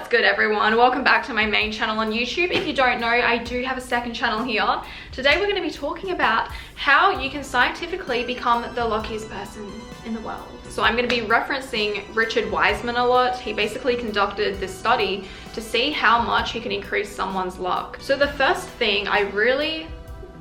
What's good, everyone? Welcome back to my main channel on YouTube. If you don't know, I do have a second channel here. Today we're going to be talking about how you can scientifically become the luckiest person in the world. So I'm going to be referencing Richard Wiseman a lot. He basically conducted this study to see how much he can increase someone's luck. So the first thing I really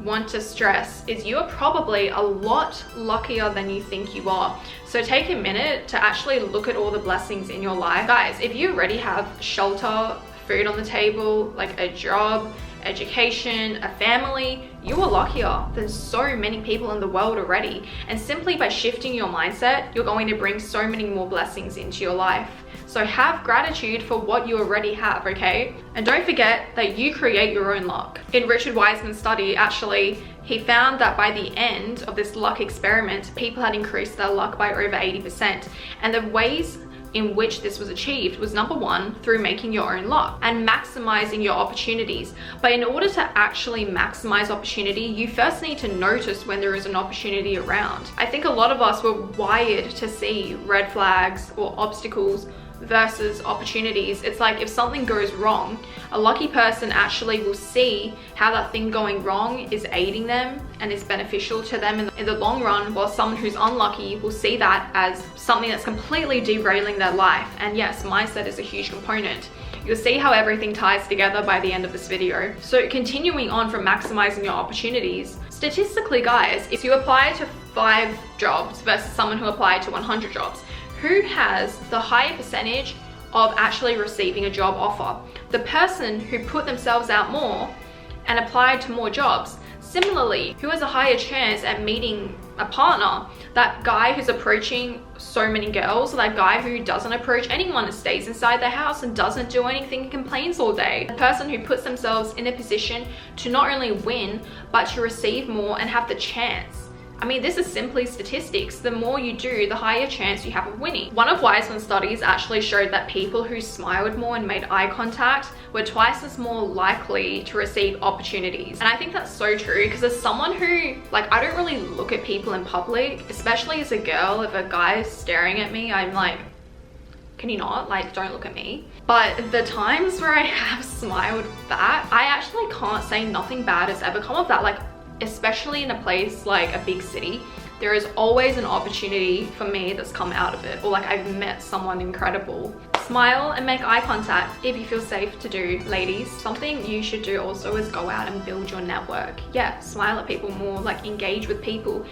want to stress is you are probably a lot luckier than you think you are. So take a minute to actually look at all the blessings in your life. Guys, if you already have shelter, food on the table, like a job, education, a family, you are luckier than so many people in the world already. And simply by shifting your mindset, you're going to bring so many more blessings into your life. So have gratitude for what you already have, okay? And don't forget that you create your own luck. In Richard Wiseman's study, actually, he found that by the end of this luck experiment, people had increased their luck by over 80%. And the ways in which this was achieved was, number one, through making your own luck and maximizing your opportunities. But in order to actually maximize opportunity, you first need to notice when there is an opportunity around. I think a lot of us were wired to see red flags or obstacles versus opportunities. It's like if something goes wrong, a lucky person actually will see how that thing going wrong is aiding them and is beneficial to them in the long run, while someone who's unlucky will see that as something that's completely derailing their life. And yes, mindset is a huge component. You'll see how everything ties together by the end of this video. So continuing on from maximizing your opportunities, statistically, guys, if you apply to 5 jobs versus someone who applied to 100 jobs, who has the higher percentage of actually receiving a job offer? The person who put themselves out more and applied to more jobs. Similarly, who has a higher chance at meeting a partner? That guy who's approaching so many girls, or that guy who doesn't approach anyone and stays inside the house and doesn't do anything and complains all day? The person who puts themselves in a position to not only win, but to receive more and have the chance. I mean, this is simply statistics. The more you do, the higher chance you have of winning. One of Wiseman's studies actually showed that people who smiled more and made eye contact were twice as more likely to receive opportunities. And I think that's so true, because as someone who, like, I don't really look at people in public, especially as a girl. If a guy is staring at me, I'm like, can you not? Like, don't look at me. But the times where I have smiled back, I actually can't say nothing bad has ever come of that. Like, especially in a place like a big city, there is always an opportunity for me that's come out of it, or like I've met someone incredible. Smile and make eye contact if you feel safe to do, ladies. Something you should do also is go out and build your network. Yeah, smile at people more, like engage with people.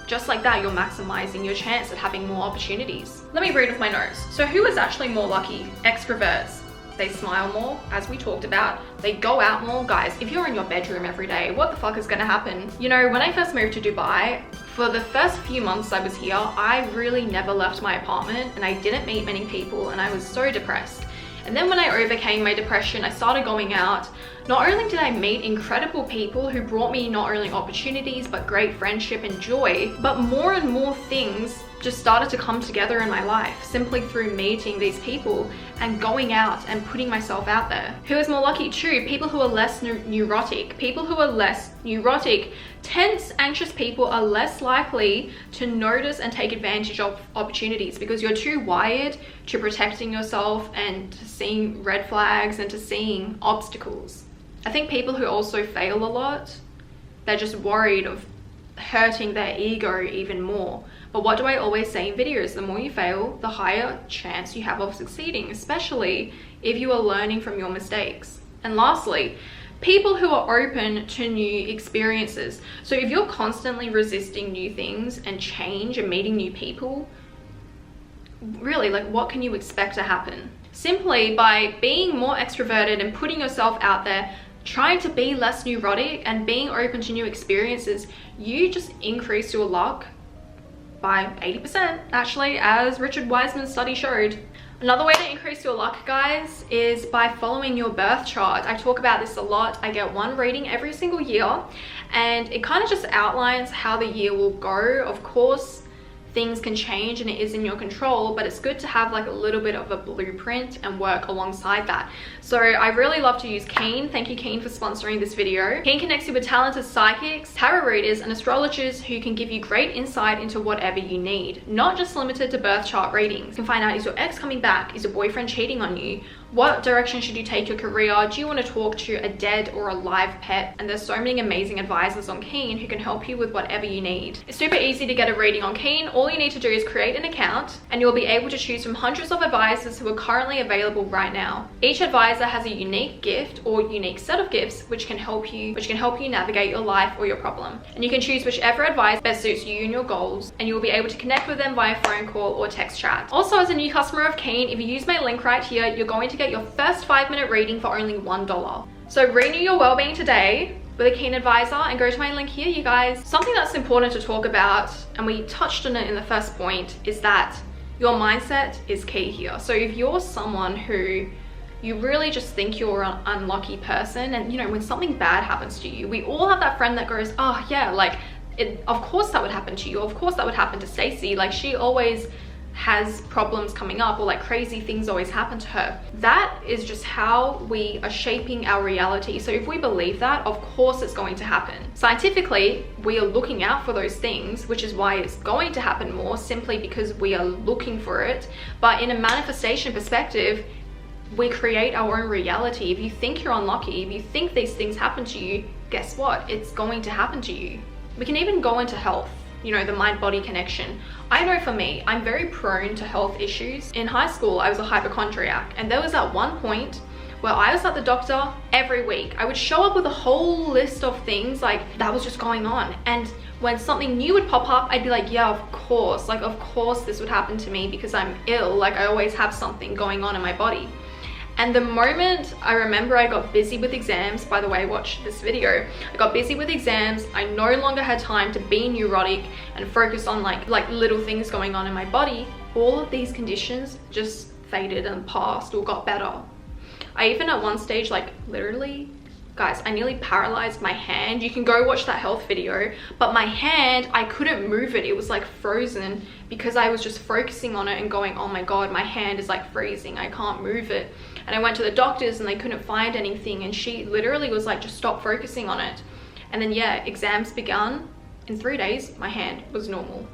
Just like that, you're maximizing your chance at having more opportunities. Let me read with my nose. So who is actually more lucky? Extroverts. They smile more, as we talked about. They go out more. Guys, if you're in your bedroom every day, what the fuck is gonna happen? You know, when I first moved to Dubai, for the first few months I was here, I really never left my apartment and I didn't meet many people and I was so depressed. And then when I overcame my depression, I started going out. Not only did I meet incredible people who brought me not only opportunities, but great friendship and joy, but more and more things just started to come together in my life simply through meeting these people and going out and putting myself out there. Who is more lucky? True, people who are less neurotic. People who are less neurotic, tense, anxious people are less likely to notice and take advantage of opportunities, because you're too wired to protecting yourself and to seeing red flags and to seeing obstacles. I think people who also fail a lot, they're just worried of hurting their ego even more. But what do I always say in videos? The more you fail, the higher chance you have of succeeding, especially if you are learning from your mistakes. And lastly, people who are open to new experiences. So if you're constantly resisting new things and change and meeting new people, really, like, what can you expect to happen? Simply by being more extroverted and putting yourself out there, trying to be less neurotic and being open to new experiences, you just increase your luck by 80%, actually, as Richard Wiseman's study showed. Another way to increase your luck, guys, is by following your birth chart. I talk about this a lot. I get one reading every single year, and it kind of just outlines how the year will go. Of course, things can change and it is in your control, but it's good to have like a little bit of a blueprint and work alongside that. So I really love to use Keen. Thank you, Keen, for sponsoring this video. Keen connects you with talented psychics, tarot readers, and astrologers who can give you great insight into whatever you need, not just limited to birth chart readings. You can find out, is your ex coming back? Is your boyfriend cheating on you? What direction should you take your career? Do you want to talk to a dead or a live pet? And there's so many amazing advisors on Keen who can help you with whatever you need. It's super easy to get a reading on Keen. All you need to do is create an account and you'll be able to choose from hundreds of advisors who are currently available right now. Each advisor has a unique gift or unique set of gifts which can help you navigate your life or your problem. And you can choose whichever advisor best suits you and your goals, and you'll be able to connect with them via phone call or text chat. Also, as a new customer of Keen, if you use my link right here, you're going to get your first 5-minute reading for only $1. So renew your well-being today with a Keen advisor and go to my link here, you guys. Something that's important to talk about, and we touched on it in the first point, is that your mindset is key here. So if you're someone who you really just think you're an unlucky person, and you know, when something bad happens to you, we all have that friend that goes, oh yeah, like of course that would happen to you, of course that would happen to Stacey, like she always has problems coming up, or like crazy things always happen to her. That is just how we are shaping our reality. So if we believe that, of course it's going to happen. Scientifically, we are looking out for those things, which is why it's going to happen more, simply because we are looking for it. But in a manifestation perspective, we create our own reality. If you think you're unlucky, if you think these things happen to you, guess what? It's going to happen to you. We can even go into health, you know, the mind-body connection. I know for me, I'm very prone to health issues. In high school, I was a hypochondriac, and there was at one point where I was at the doctor every week. I would show up with a whole list of things like that was just going on. And when something new would pop up, I'd be like, yeah, of course this would happen to me because I'm ill. Like I always have something going on in my body. And the moment I remember I got busy with exams, by the way, watch this video, I got busy with exams, I no longer had time to be neurotic and focus on like little things going on in my body, all of these conditions just faded and passed or got better. I even at one stage, like literally, guys, I nearly paralyzed my hand. You can go watch that health video, but my hand, I couldn't move it. It was like frozen because I was just focusing on it and going, oh my God, my hand is like freezing. I can't move it. And I went to the doctors and they couldn't find anything. And she literally was like, just stop focusing on it. And then yeah, exams began. In 3 days, my hand was normal.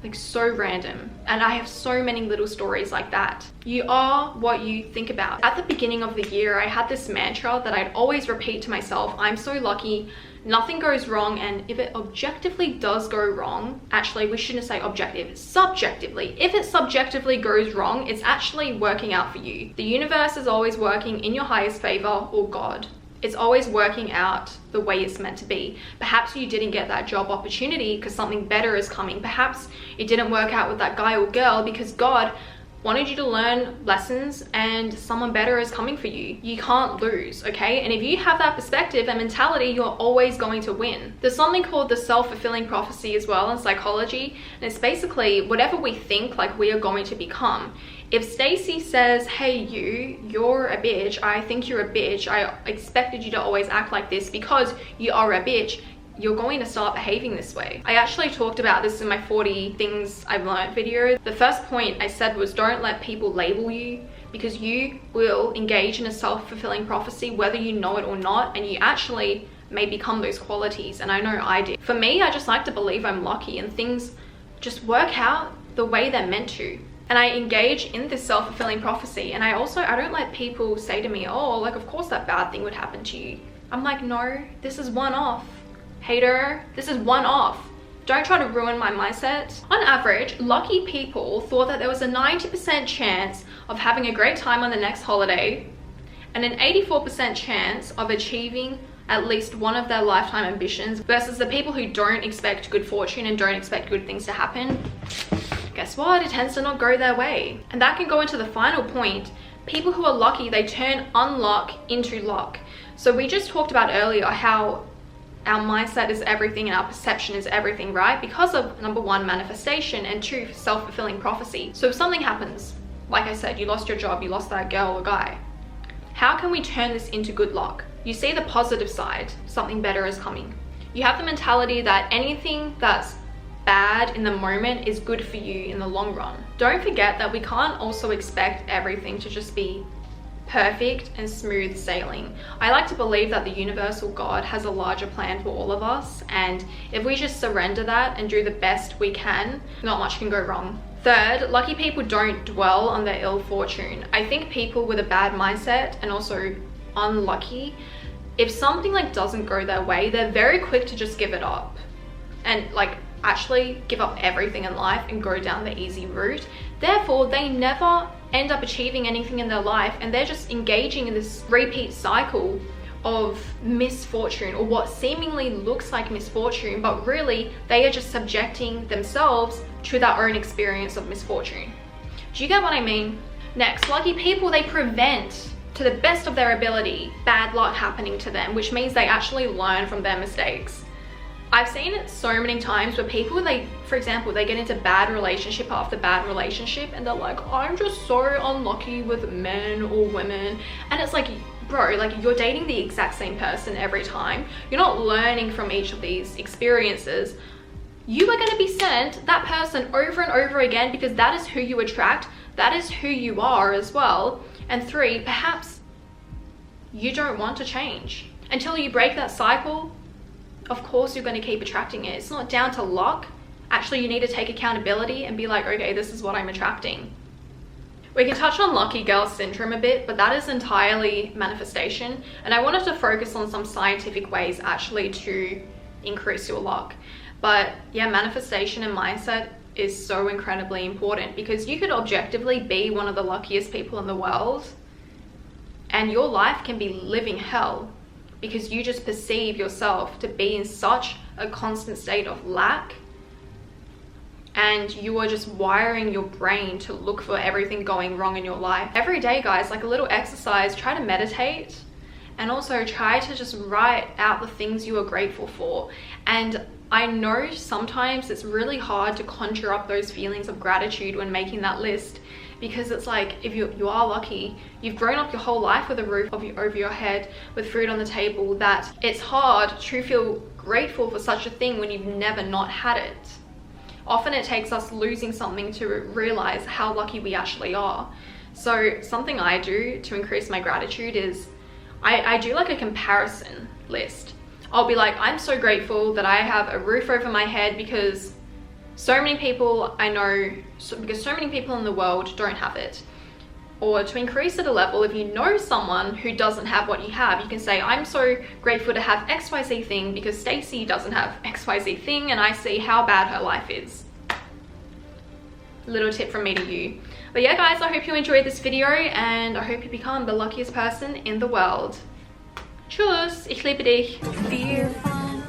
Like so random. And I have so many little stories like that. You are what you think about. At the beginning of the year, I had this mantra that I'd always repeat to myself: I'm so lucky, nothing goes wrong, and if it objectively does go wrong, actually we shouldn't say objective, subjectively. If it subjectively goes wrong, it's actually working out for you. The universe is always working in your highest favor, or God. It's always working out the way it's meant to be. Perhaps you didn't get that job opportunity because something better is coming. Perhaps it didn't work out with that guy or girl because God wanted you to learn lessons and someone better is coming for you. You can't lose, okay? And if you have that perspective and mentality, you're always going to win. There's something called the self-fulfilling prophecy as well in psychology, and it's basically whatever we think like we are going to become. If Stacey says, hey you're a bitch, I think you're a bitch, I expected you to always act like this because you are a bitch, you're going to start behaving this way. I actually talked about this in my 40 things I've learned video. The first point I said was, don't let people label you, because you will engage in a self-fulfilling prophecy whether you know it or not, and you actually may become those qualities. And I know I did. For me, I just like to believe I'm lucky and things just work out the way they're meant to. And I engage in this self-fulfilling prophecy. And I don't let people say to me, oh, like, of course that bad thing would happen to you. I'm like, no, this is one off. Hater, this is one off. Don't try to ruin my mindset. On average, lucky people thought that there was a 90% chance of having a great time on the next holiday and an 84% chance of achieving at least one of their lifetime ambitions, versus the people who don't expect good fortune and don't expect good things to happen. Guess what? It tends to not go their way. And that can go into the final point. People who are lucky, they turn unluck into luck. So we just talked about earlier how our mindset is everything and our perception is everything, right? Because of number 1, manifestation, and 2, self-fulfilling prophecy. So if something happens, like I said, you lost your job, you lost that girl or guy, how can we turn this into good luck? You see the positive side, something better is coming. You have the mentality that anything that's bad in the moment is good for you in the long run. Don't forget that we can't also expect everything to just be perfect and smooth sailing. I like to believe that the universal God has a larger plan for all of us, and if we just surrender that and do the best we can, not much can go wrong. Third, lucky people don't dwell on their ill fortune. I think people with a bad mindset and also unlucky, if something like doesn't go their way, they're very quick to just give it up and like actually give up everything in life and go down the easy route. Therefore, they never end up achieving anything in their life, and they're just engaging in this repeat cycle of misfortune, or what seemingly looks like misfortune, but really they are just subjecting themselves to their own experience of misfortune. Do you get what I mean? Next, lucky people, they prevent, to the best of their ability, bad luck happening to them, which means they actually learn from their mistakes. I've seen it so many times where people, for example, they get into bad relationship after bad relationship, and they're like, I'm just so unlucky with men or women. And it's like, bro, like, you're dating the exact same person every time. You're not learning from each of these experiences. You are going to be sent that person over and over again, because that is who you attract. That is who you are as well. And 3, perhaps you don't want to change. Until you break that cycle, of course you're going to keep attracting it. It's not down to luck. Actually, you need to take accountability and be like, okay, this is what I'm attracting. We can touch on lucky girl syndrome a bit, but that is entirely manifestation. And I wanted to focus on some scientific ways actually to increase your luck. But yeah, manifestation and mindset is so incredibly important, because you could objectively be one of the luckiest people in the world and your life can be living hell, because you just perceive yourself to be in such a constant state of lack, and you are just wiring your brain to look for everything going wrong in your life. Every day, guys, like a little exercise, try to meditate, and also try to just write out the things you are grateful for. And I know sometimes it's really hard to conjure up those feelings of gratitude when making that list, because it's like, if you are lucky, you've grown up your whole life with a roof over your head, with food on the table, that it's hard to feel grateful for such a thing when you've never not had it. Often it takes us losing something to realize how lucky we actually are. So something I do to increase my gratitude is I do like a comparison list. I'll be like, I'm so grateful that I have a roof over my head, because so many people I know, because so many people in the world don't have it. Or to increase it a level, if you know someone who doesn't have what you have, you can say, I'm so grateful to have XYZ thing because Stacy doesn't have XYZ thing, and I see how bad her life is. Little tip from me to you. But yeah, guys, I hope you enjoyed this video, and I hope you become the luckiest person in the world. Tschüss, ich liebe dich. Fear fun,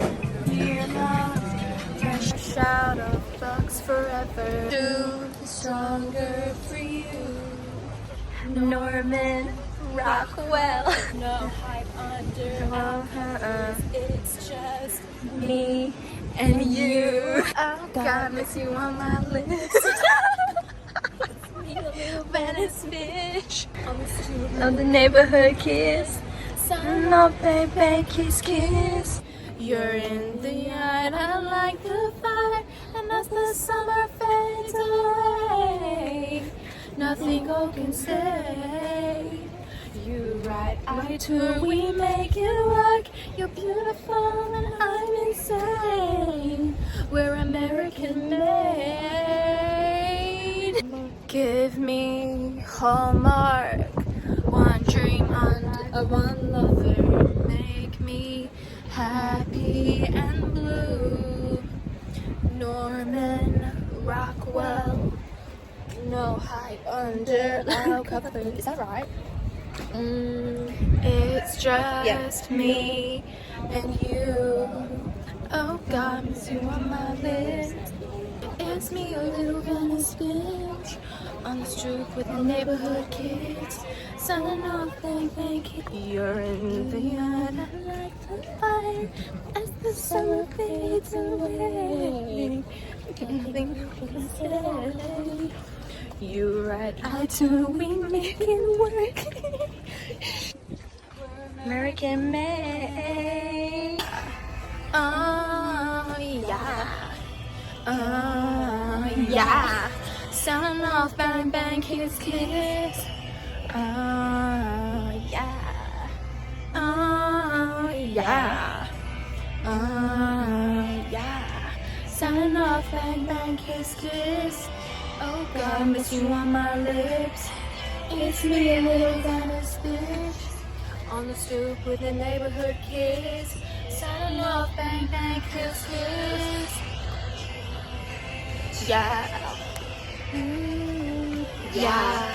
fear love, shout of thugs forever. Do stronger for you. Norman Rockwell. No hype under. It's just me and you. I gotta miss you on my list. It's me, a little Venice fish on the street of the neighborhood kiss. Sign up, baby, kiss, kiss. You're in the yard, I like the fire, and as the summer fades away, nothing gold can stay. You right, I too, we make it work. You're beautiful and I'm insane. We're American made. Give me Hallmark. One dream under one lover. Make me happy and blue. Norman Rockwell. No hide under our cover. Is that right? It's just me and you. Oh God, miss you on my list. It's me, a little Venice bitch, on the stoop with the neighborhood kids, signing off, thank you. You're in the yard, I like the fire, as the summer fades away. Nothing can say. You right, I too, we make it work. American made. Oh yeah. Oh yeah. Sounding off, bang bang, kiss kiss. Oh yeah. Oh yeah. Oh yeah. Sounding off, bang bang, kiss kiss. Oh God, miss you on my lips. It's me, a little Venice bitch. On the stoop with the neighborhood kids. Signing off, bang, bang, kiss, kiss. Yeah. Yeah.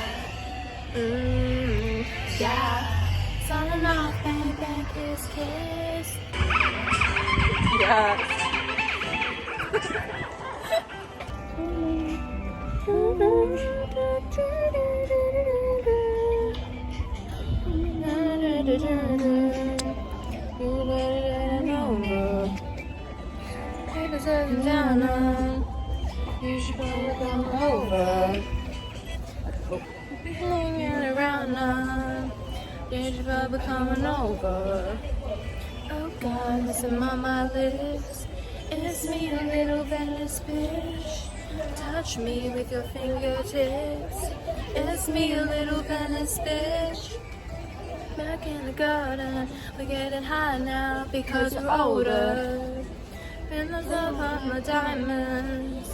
Yeah. Signing off, bang, bang, kiss, kiss. Yeah. Papers up and down, you should probably come over. Hanging around, you should probably coming over. Oh God, missing on my lips. It's me, a little Venice bitch. Touch me with your fingertips. It's me, a little Venice bitch. Back in the garden, we're getting high now because we're older. In the love of my diamonds,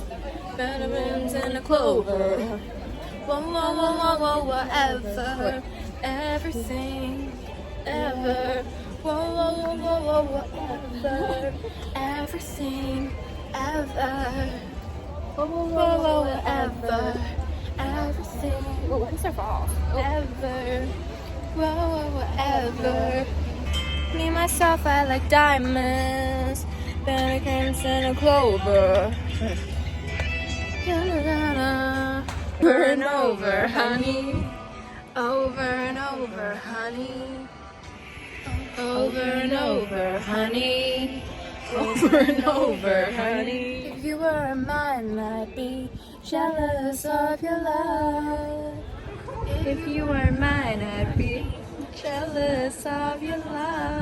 better rims and a clover. Whoa, whoa, whoa, whoa, whoa, whatever, everything, ever. Whoa, whoa, whoa, whoa, whoa, whatever, everything, ever. Whoa, whoa, whoa, whoa, whatever, everything, ever. Whoa, whatever. Me, myself, I like diamonds, better rims and a clover. Over and over, honey. Over and over, honey. Over and over, honey. Over and over, honey. If you were mine, I'd be jealous of your love. If you were mine, I'd be jealous of your love.